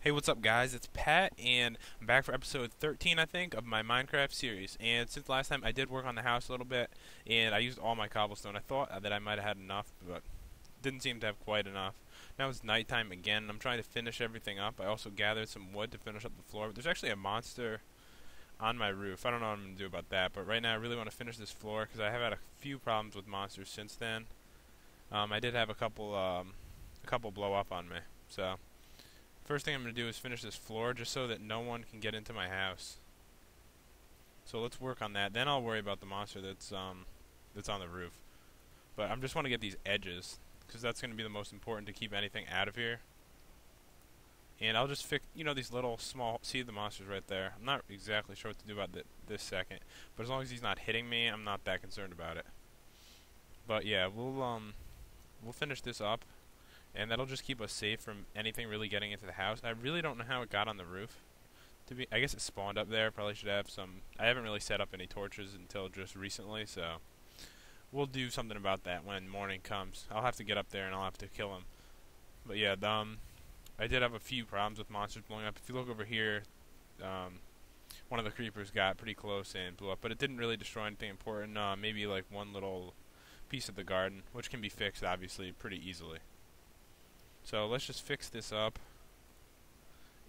Hey, what's up, guys? It's Pat, and I'm back for episode 13, I think, of my Minecraft series. And since last time, I did work on the house a little bit, and I used all my cobblestone. I thought that I might have had enough, but didn't seem to have quite enough. Now it's nighttime again, and I'm trying to finish everything up. I also gathered some wood to finish up the floor, but there's actually a monster on my roof. I don't know what I'm going to do about that, but right now I really want to finish this floor, because I have had a few problems with monsters since then. I did have a couple blow up on me, so... First thing I'm going to do is finish this floor just so that no one can get into my house. So let's work on that. Then I'll worry about the monster that's on the roof. But I just want to get these edges because that's going to be the most important to keep anything out of here. And I'll just fix, these little small, see the monsters right there. I'm not exactly sure what to do about this second, but as long as he's not hitting me, I'm not that concerned about it. But yeah, we'll finish this up. And that'll just keep us safe from anything really getting into the house. I really don't know how it got on the roof. I guess it spawned up there. Probably should have some. I haven't really set up any torches until just recently, so we'll do something about that when morning comes. I'll have to get up there and I'll have to kill him. But yeah, I did have a few problems with monsters blowing up. If you look over here, one of the creepers got pretty close and blew up, but it didn't really destroy anything important. Maybe like one little piece of the garden, which can be fixed obviously pretty easily. So let's just fix this up.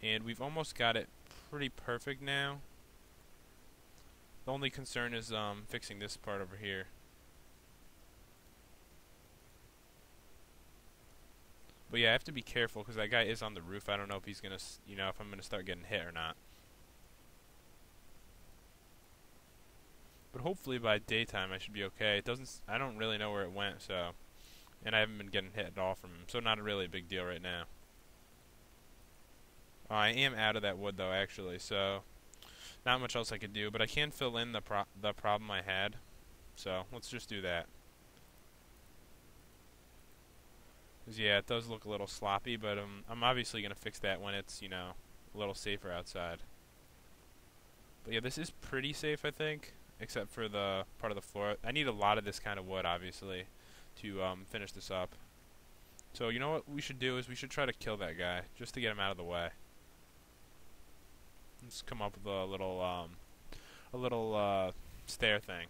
And we've almost got it pretty perfect now. The only concern is fixing this part over here. But yeah, I have to be careful because that guy is on the roof. I don't know if he's gonna, if I'm gonna start getting hit or not. But hopefully by daytime I should be okay. I don't really know where it went, so. And I haven't been getting hit at all from him, so not really a big deal right now. I am out of that wood though, actually, so not much else I could do, but I can fill in the problem I had. So let's just do that. 'Cause yeah, it does look a little sloppy, but I'm obviously gonna fix that when it's a little safer outside. But yeah, this is pretty safe, I think, except for the part of the floor. I need a lot of this kind of wood, obviously, to finish this up. So you know what we should do is we should try to kill that guy just to get him out of the way. Let's come up with a little stair thing.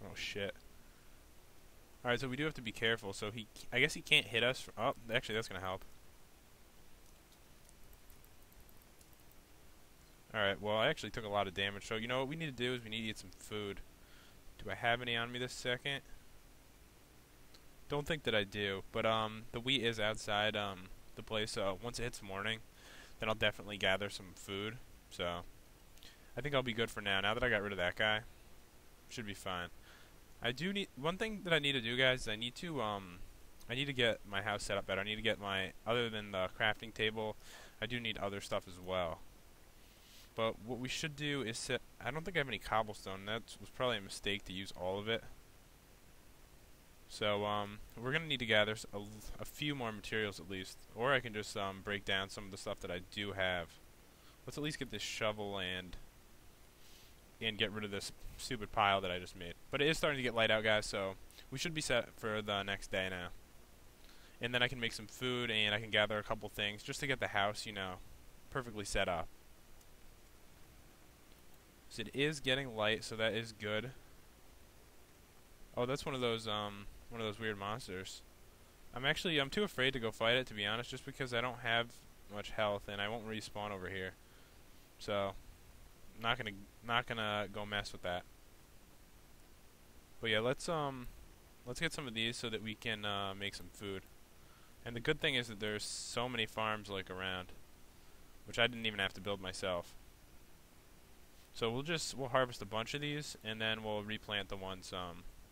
Oh shit. All right, so we do have to be careful. So I guess he can't hit us. Oh, actually, that's gonna help. Alright, well, I actually took a lot of damage, so you know what we need to do is we need to eat some food. Do I have any on me this second? Don't think that I do, but the wheat is outside the place, so once it hits morning, then I'll definitely gather some food. So I think I'll be good for now. Now that I got rid of that guy, should be fine. I do need one thing that I need to do, guys. Is I need to get my house set up better. I need to get other than the crafting table, I do need other stuff as well. But what we should do is I don't think I have any cobblestone. That was probably a mistake to use all of it. So we're gonna need to gather a few more materials at least, or I can just break down some of the stuff that I do have. Let's at least get this shovel and get rid of this stupid pile that I just made. But it is starting to get light out, guys, so we should be set for the next day now. And then I can make some food and I can gather a couple things just to get the house, perfectly set up. So it is getting light, so that is good. Oh, that's one of those weird monsters. I'm too afraid to go fight it, to be honest, just because I don't have much health and I won't respawn over here. So not gonna go mess with that. But yeah, let's get some of these so that we can make some food. And the good thing is that there's so many farms around, which I didn't even have to build myself. So we'll harvest a bunch of these and then we'll replant the ones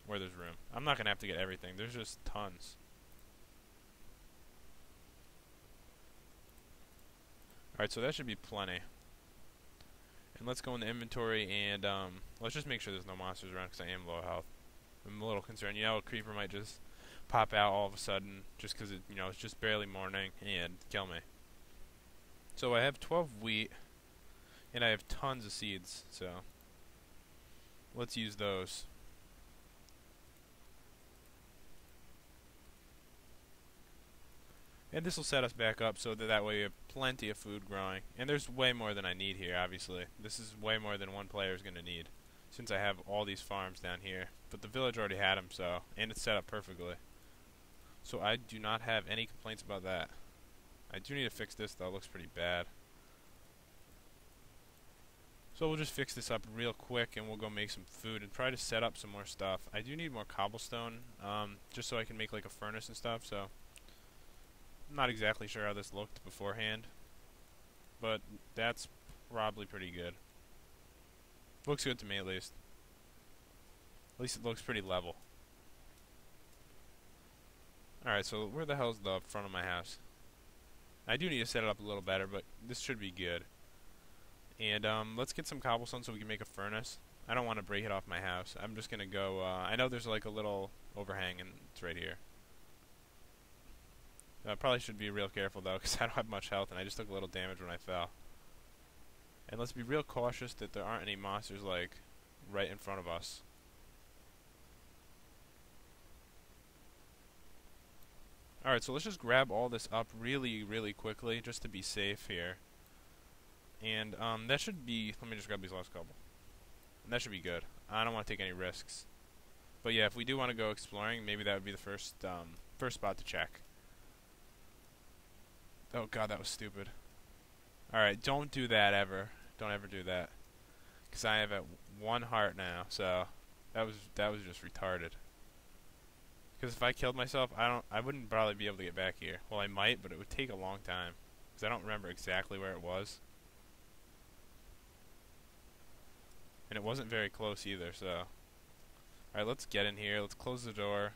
where there's room. I'm not gonna have to get everything. There's just tons. Alright, so that should be plenty. And let's go in the inventory and let's just make sure there's no monsters around because I am low health. I'm a little concerned. A creeper might just pop out all of a sudden just because it's just barely morning and kill me. So I have 12 wheat. And I have tons of seeds, so let's use those. And this will set us back up so that way we have plenty of food growing. And there's way more than I need here, obviously. This is way more than one player is going to need, since I have all these farms down here. But the village already had them, so, and it's set up perfectly. So I do not have any complaints about that. I do need to fix this though, it looks pretty bad. So we'll just fix this up real quick and we'll go make some food and try to set up some more stuff. I do need more cobblestone, just so I can make like a furnace and stuff, so I'm not exactly sure how this looked beforehand, but that's probably pretty good. Looks good to me at least. At least it looks pretty level. Alright, so where the hell's the front of my house? I do need to set it up a little better, but this should be good. And let's get some cobblestone so we can make a furnace. I don't want to break it off my house. I'm just going to go, I know there's like a little overhang and it's right here. I probably should be real careful though, because I don't have much health and I just took a little damage when I fell. And let's be real cautious that there aren't any monsters like right in front of us. Alright, so let's just grab all this up really, really quickly just to be safe here. And that should be, let me just grab these last couple. And that should be good. I don't want to take any risks. But yeah, if we do want to go exploring, maybe that would be the first spot to check. Oh god, that was stupid. Alright, don't do that ever. Don't ever do that. Because I have at 1 heart now, so that was just retarded. Because if I killed myself, I wouldn't probably be able to get back here. Well, I might, but it would take a long time. Because I don't remember exactly where it was. And it wasn't very close either, so. Alright, let's get in here. Let's close the door.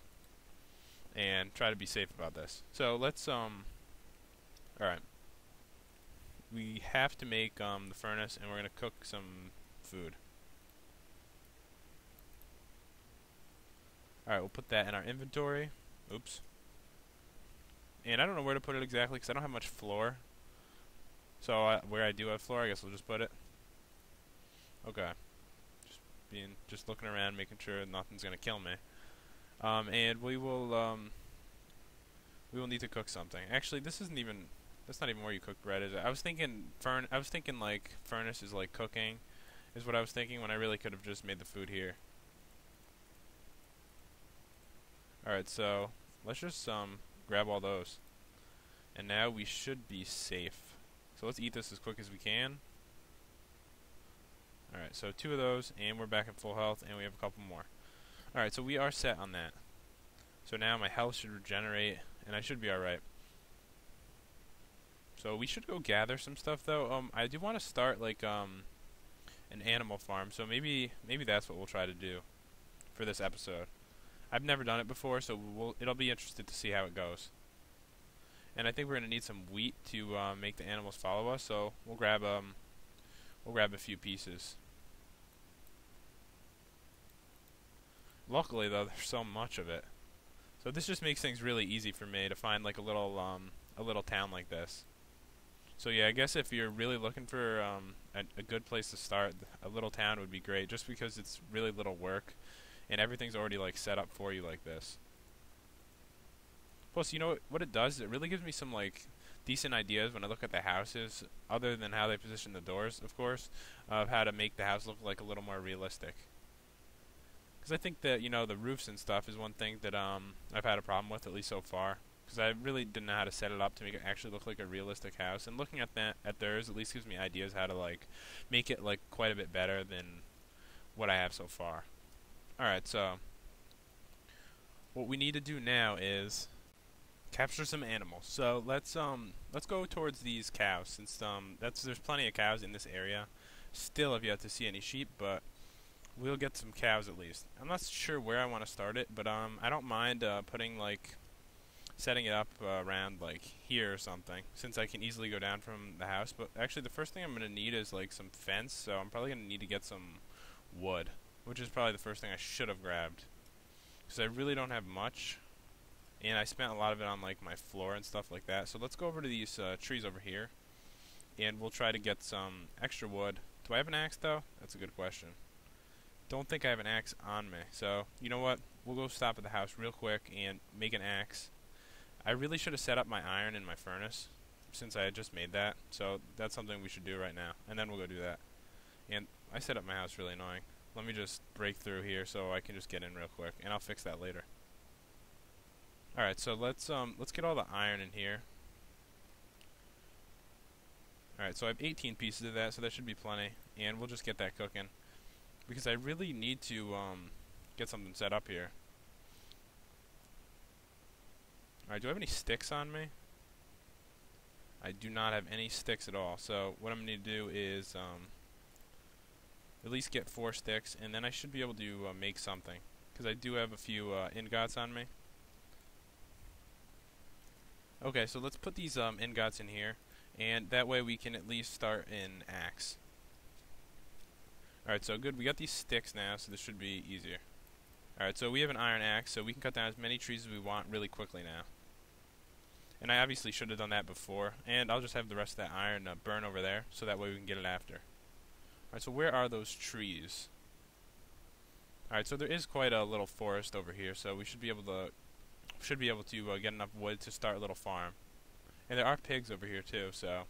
And try to be safe about this. So, let's, alright. We have to make, the furnace, and we're gonna cook some food. Alright, we'll put that in our inventory. Oops. And I don't know where to put it exactly, because I don't have much floor. So, where I do have floor, I guess we'll just put it. Okay. Just looking around, making sure nothing's gonna kill me. And we will need to cook something. Actually, that's not even where you cook bread, is it? I was thinking like furnace is like cooking, is what I was thinking when I really could have just made the food here. Alright, so let's just grab all those. And now we should be safe. So let's eat this as quick as we can. Alright, so 2 of those, and we're back in full health, and we have a couple more. Alright, so we are set on that. So now my health should regenerate, and I should be alright. So we should go gather some stuff, though. I do want to start, like, an animal farm, so maybe that's what we'll try to do for this episode. I've never done it before, so it'll be interesting to see how it goes. And I think we're going to need some wheat to make the animals follow us, so we'll grab a few pieces. Luckily, though, there's so much of it. So this just makes things really easy for me to find like a little town like this. So yeah, I guess if you're really looking for a good place to start, a little town would be great, just because it's really little work, and everything's already like set up for you like this. Plus, you know what it does? It really gives me some like decent ideas when I look at the houses, other than how they position the doors, of course, of how to make the house look like a little more realistic. Because I think that, you know, the roofs and stuff is one thing that I've had a problem with, at least so far. Because I really didn't know how to set it up to make it actually look like a realistic house. And looking at theirs at least gives me ideas how to like make it like quite a bit better than what I have so far. Alright, so what we need to do now is capture some animals. So let's go towards these cows, since there's plenty of cows in this area. Still have yet to see any sheep, but we'll get some cows at least. I'm not sure where I want to start it, but I don't mind setting it up around like here or something, since I can easily go down from the house. But actually the first thing I'm going to need is like some fence, so I'm probably going to need to get some wood, which is probably the first thing I should have grabbed, because I really don't have much. And I spent a lot of it on like my floor and stuff like that. So let's go over to these trees over here, and we'll try to get some extra wood. Do I have an axe though? That's a good question. Don't think I have an axe on me. So you know what? We'll go stop at the house real quick and make an axe. I really should have set up my iron in my furnace since I had just made that. So that's something we should do right now, and then we'll go do that. And I set up my house really annoying. Let me just break through here so I can just get in real quick, and I'll fix that later. All right, so let's get all the iron in here. All right, so I have 18 pieces of that, so that should be plenty, and we'll just get that cooking because I really need to get something set up here. All right, do I have any sticks on me? I do not have any sticks at all. So what I'm going to do is at least get 4 sticks, and then I should be able to make something because I do have a few ingots on me. Okay, so let's put these ingots in here, and that way we can at least start an axe. Alright, so good. We got these sticks now, so this should be easier. Alright, so we have an iron axe, so we can cut down as many trees as we want really quickly now. And I obviously should have done that before, and I'll just have the rest of that iron burn over there, so that way we can get it after. Alright, so where are those trees? Alright, so there is quite a little forest over here, so we should be able to get enough wood to start a little farm. And there are pigs over here too, so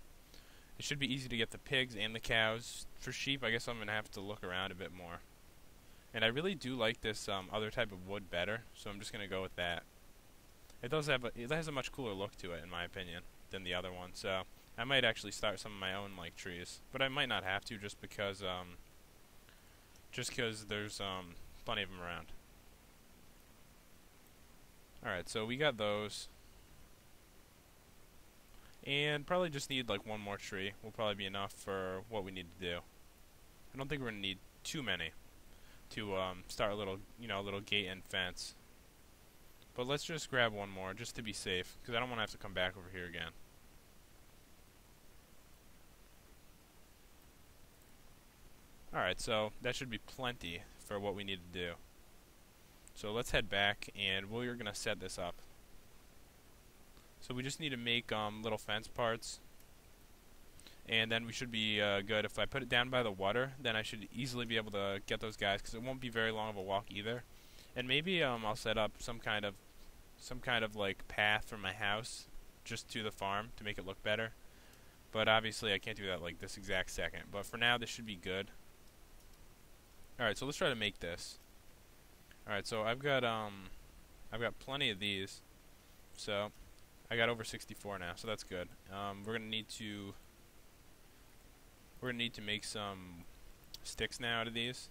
it should be easy to get the pigs and the cows. For sheep, I guess I'm going to have to look around a bit more. And I really do like this other type of wood better, so I'm just going to go with that. It has a much cooler look to it, in my opinion, than the other one, so I might actually start some of my own like trees. But I might not have to just because there's plenty of them around. Alright, so we got those. And probably just need like one more tree. Will probably be enough for what we need to do. I don't think we're going to need too many to start a little, a little gate and fence. But let's just grab one more just to be safe, because I don't want to have to come back over here again. Alright, so that should be plenty for what we need to do. So let's head back, and we're going to set this up. So we just need to make little fence parts, and then we should be good. If I put it down by the water, then I should easily be able to get those guys, because it won't be very long of a walk either. And maybe I'll set up some kind of like path from my house just to the farm to make it look better. But obviously I can't do that like this exact second. But for now, this should be good. All right, so let's try to make this. All right, so I've got plenty of these. So I got over 64 now, so that's good. We're gonna need to make some sticks now out of these.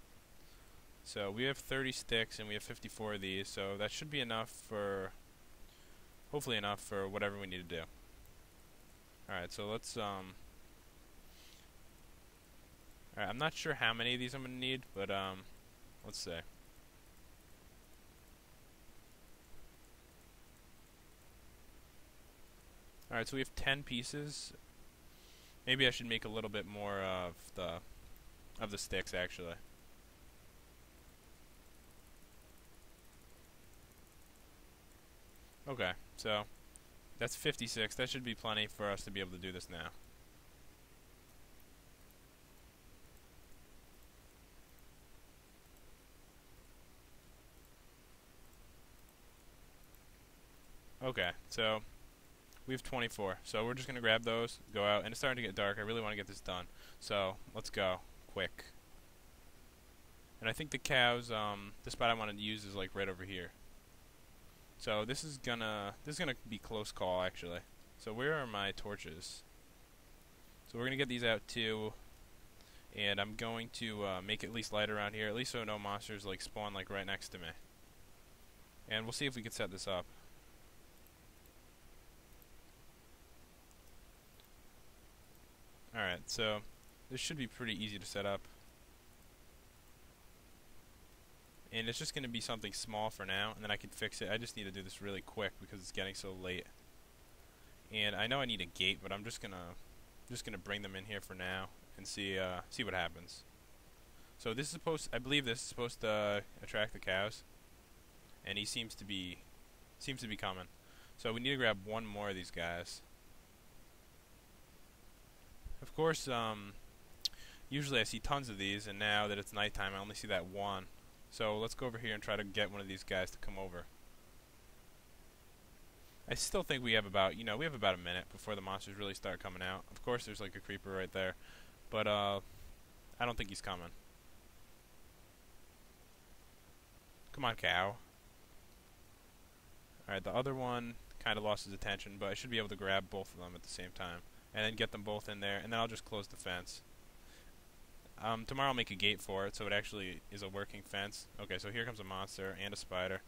So we have 30 sticks and we have 54 of these, so that should be enough for, hopefully enough for whatever we need to do. Alright, so let's alright, I'm not sure how many of these I'm gonna need, but let's see. Alright, so we have 10 pieces. Maybe I should make a little bit more of the sticks actually. Okay, so that's 56. That should be plenty for us to be able to do this now. Okay, so we have 24. So we're just going to grab those, go out, and it's starting to get dark. I really want to get this done. So let's go quick. And I think the cows, the spot I wanted to use is like right over here. So this is gonna be close call actually. So where are my torches? So we're gonna get these out too, and I'm going to make it at least light around here, at least so no monsters like spawn like right next to me. And we'll see if we can set this up. Alright, so this should be pretty easy to set up. And it's just going to be something small for now, and then I can fix it. I just need to do this really quick because it's getting so late. And I know I need a gate, but I'm just gonna bring them in here for now and see what happens. So this is I believe this is supposed to attract the cows, and he seems to be coming. So we need to grab one more of these guys. Of course, usually I see tons of these, and now that it's nighttime, I only see that one. So let's go over here and try to get one of these guys to come over. I still think we have about, we have about a minute before the monsters really start coming out. Of course, there's like a creeper right there, but I don't think he's coming. Come on, cow. Alright, the other one kind of lost his attention, but I should be able to grab both of them at the same time. And then get them both in there, and then I'll just close the fence. Tomorrow I'll make a gate for it, so it actually is a working fence. Okay, so here comes a monster and a spider.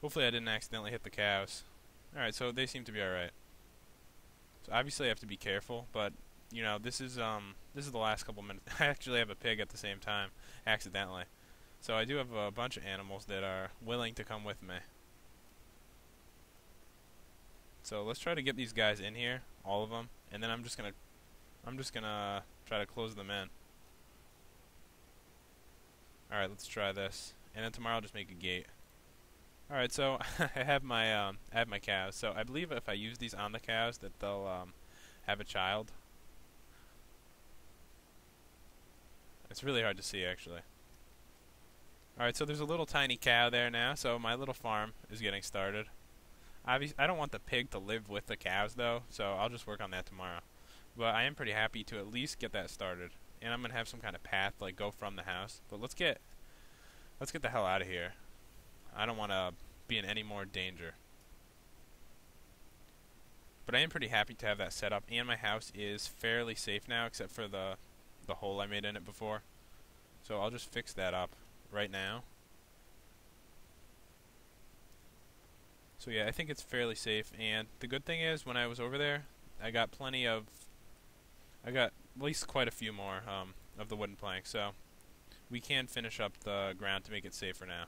Hopefully I didn't accidentally hit the cows. Alright, so they seem to be alright. So obviously I have to be careful, but this is the last couple minutes. I actually have a pig at the same time, accidentally. So I do have a bunch of animals that are willing to come with me. So let's try to get these guys in here, all of them, and then I'm just gonna try to close them in. Alright, let's try this. And then tomorrow I'll just make a gate. Alright, so I have my cows. So I believe if I use these on the cows that they'll have a child. It's really hard to see actually. Alright, so there's a little tiny cow there now, so my little farm is getting started. Obviously, I don't want the pig to live with the cows though, so I'll just work on that tomorrow. But I am pretty happy to at least get that started. And I'm gonna have some kind of path like go from the house. But let's get the hell out of here. I don't want to be in any more danger. But I am pretty happy to have that set up, and my house is fairly safe now, except for the hole I made in it before. So I'll just fix that up right now. So yeah, I think it's fairly safe, and the good thing is when I was over there, I got at least quite a few more of the wooden planks, so we can finish up the ground to make it safer now.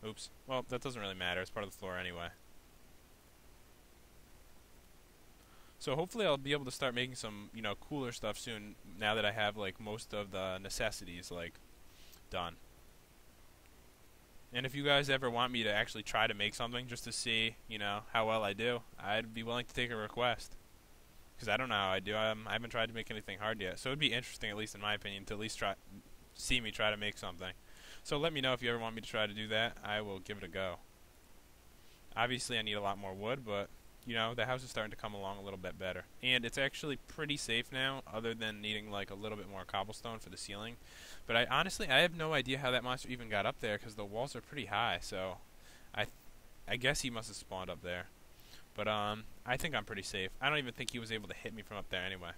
Oops. Well, that doesn't really matter. It's part of the floor anyway. So hopefully I'll be able to start making some, cooler stuff soon now that I have, like, most of the necessities, like, done. And if you guys ever want me to actually try to make something just to see, how well I do, I'd be willing to take a request. Because I don't know how I do. I haven't tried to make anything hard yet. So it'd be interesting, at least in my opinion, to at least see me try to make something. So let me know if you ever want me to try to do that. I will give it a go. Obviously I need a lot more wood, but the house is starting to come along a little bit better. And it's actually pretty safe now, other than needing like a little bit more cobblestone for the ceiling. But I have no idea how that monster even got up there, because the walls are pretty high, so I guess he must have spawned up there. But I think I'm pretty safe. I don't even think he was able to hit me from up there anyway.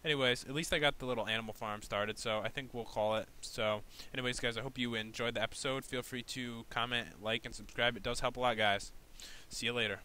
Anyways, at least I got the little animal farm started, so I think we'll call it. So, anyways, guys, I hope you enjoyed the episode. Feel free to comment, like, and subscribe. It does help a lot, guys. See you later.